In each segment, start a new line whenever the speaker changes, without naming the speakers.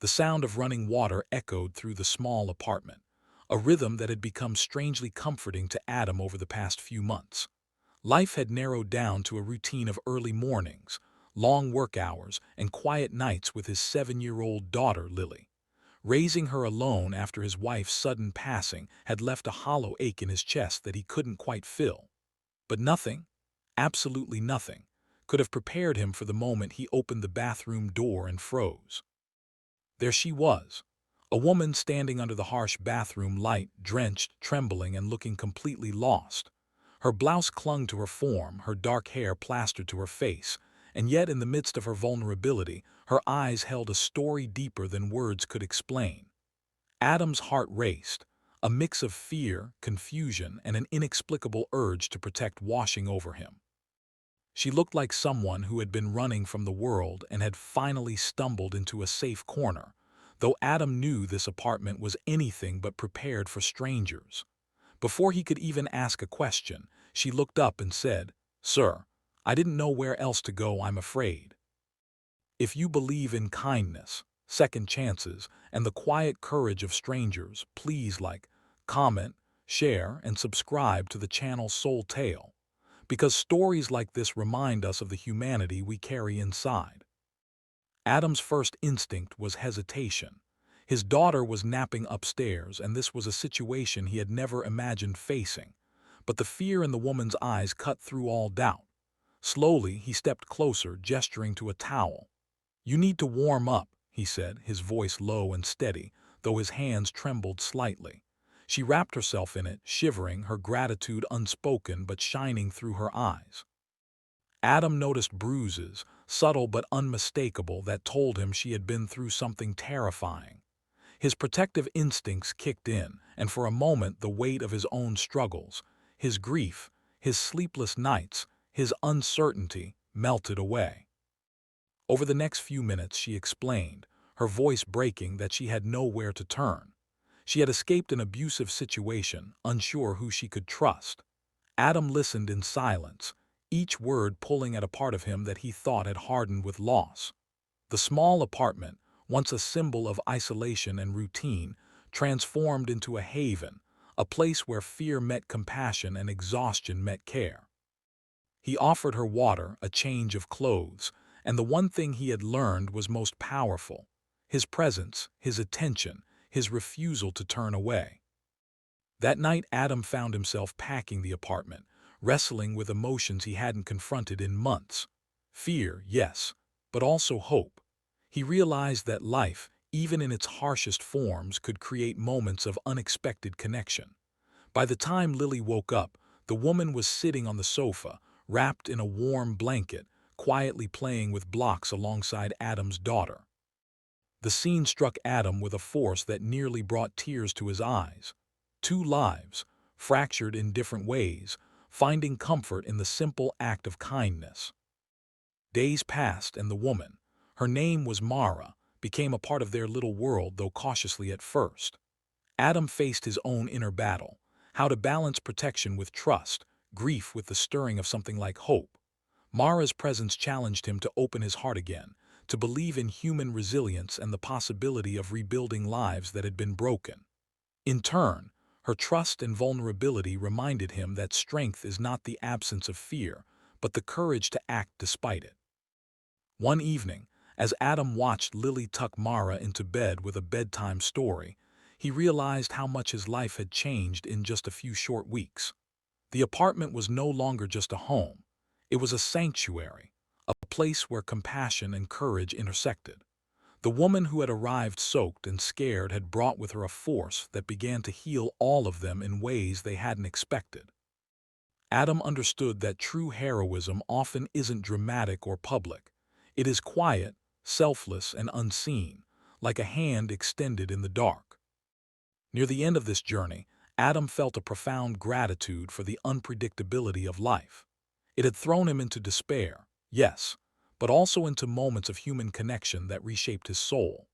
The sound of running water echoed through the small apartment, a rhythm that had become strangely comforting to Adam over the past few months. Life had narrowed down to a routine of early mornings, long work hours, and quiet nights with his 7-year-old daughter, Lily. Raising her alone after his wife's sudden passing had left a hollow ache in his chest that he couldn't quite fill. But nothing, absolutely nothing, could have prepared him for the moment he opened the bathroom door and froze. There she was, a woman standing under the harsh bathroom light, drenched, trembling, and looking completely lost. Her blouse clung to her form, her dark hair plastered to her face, and yet in the midst of her vulnerability, her eyes held a story deeper than words could explain. Adam's heart raced, a mix of fear, confusion, and an inexplicable urge to protect washing over him. She looked like someone who had been running from the world and had finally stumbled into a safe corner, though Adam knew this apartment was anything but prepared for strangers. Before he could even ask a question, she looked up and said, "Sir, I didn't know where else to go, I'm afraid. If you believe in kindness, second chances, and the quiet courage of strangers, please like, comment, share, and subscribe to the channel Soul Tale, because stories like this remind us of the humanity we carry inside." Adam's first instinct was hesitation. His daughter was napping upstairs, and this was a situation he had never imagined facing. But the fear in the woman's eyes cut through all doubt. Slowly, he stepped closer, gesturing to a towel. "You need to warm up," he said, his voice low and steady, though his hands trembled slightly. She wrapped herself in it, shivering, her gratitude unspoken but shining through her eyes. Adam noticed bruises, subtle but unmistakable, that told him she had been through something terrifying. His protective instincts kicked in, and for a moment the weight of his own struggles, his grief, his sleepless nights, his uncertainty, melted away. Over the next few minutes she explained, her voice breaking, that she had nowhere to turn. She had escaped an abusive situation, unsure who she could trust. Adam listened in silence, each word pulling at a part of him that he thought had hardened with loss. The small apartment, once a symbol of isolation and routine, transformed into a haven, a place where fear met compassion and exhaustion met care. He offered her water, a change of clothes, and the one thing he had learned was most powerful: his presence, his attention, his refusal to turn away. That night Adam found himself packing the apartment, wrestling with emotions he hadn't confronted in months. Fear, yes, but also hope. He realized that life, even in its harshest forms, could create moments of unexpected connection. By the time Lily woke up, the woman was sitting on the sofa, wrapped in a warm blanket, quietly playing with blocks alongside Adam's daughter. The scene struck Adam with a force that nearly brought tears to his eyes. Two lives, fractured in different ways, finding comfort in the simple act of kindness. Days passed, and the woman, her name was Mara, became a part of their little world, though cautiously at first. Adam faced his own inner battle, how to balance protection with trust, grief with the stirring of something like hope. Mara's presence challenged him to open his heart again, to believe in human resilience and the possibility of rebuilding lives that had been broken. In turn, her trust and vulnerability reminded him that strength is not the absence of fear, but the courage to act despite it. One evening, as Adam watched Lily tuck Mara into bed with a bedtime story, he realized how much his life had changed in just a few short weeks. The apartment was no longer just a home. It was a sanctuary, a place where compassion and courage intersected. The woman who had arrived soaked and scared had brought with her a force that began to heal all of them in ways they hadn't expected. Adam understood that true heroism often isn't dramatic or public. It is quiet, selfless, and unseen, like a hand extended in the dark. Near the end of this journey, Adam felt a profound gratitude for the unpredictability of life. It had thrown him into despair, yes, but also into moments of human connection that reshaped his soul.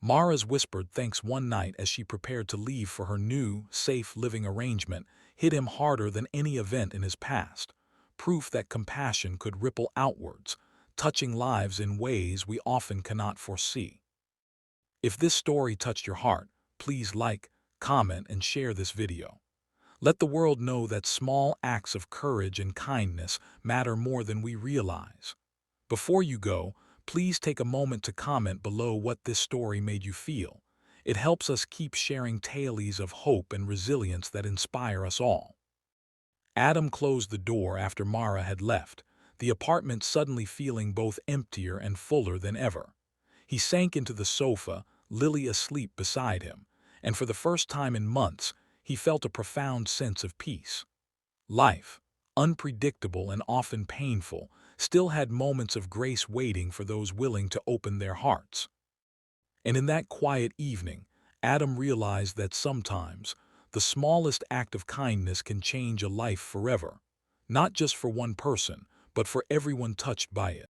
Mara's whispered thanks one night as she prepared to leave for her new, safe living arrangement hit him harder than any event in his past, proof that compassion could ripple outwards, touching lives in ways we often cannot foresee. If this story touched your heart, please like, comment, and share this video. Let the world know that small acts of courage and kindness matter more than we realize. Before you go, please take a moment to comment below what this story made you feel. It helps us keep sharing tales of hope and resilience that inspire us all. Adam closed the door after Mara had left, the apartment suddenly feeling both emptier and fuller than ever. He sank into the sofa, Lily asleep beside him, and for the first time in months, he felt a profound sense of peace. Life, unpredictable and often painful, still had moments of grace waiting for those willing to open their hearts. And in that quiet evening, Adam realized that sometimes the smallest act of kindness can change a life forever, not just for one person, but for everyone touched by it.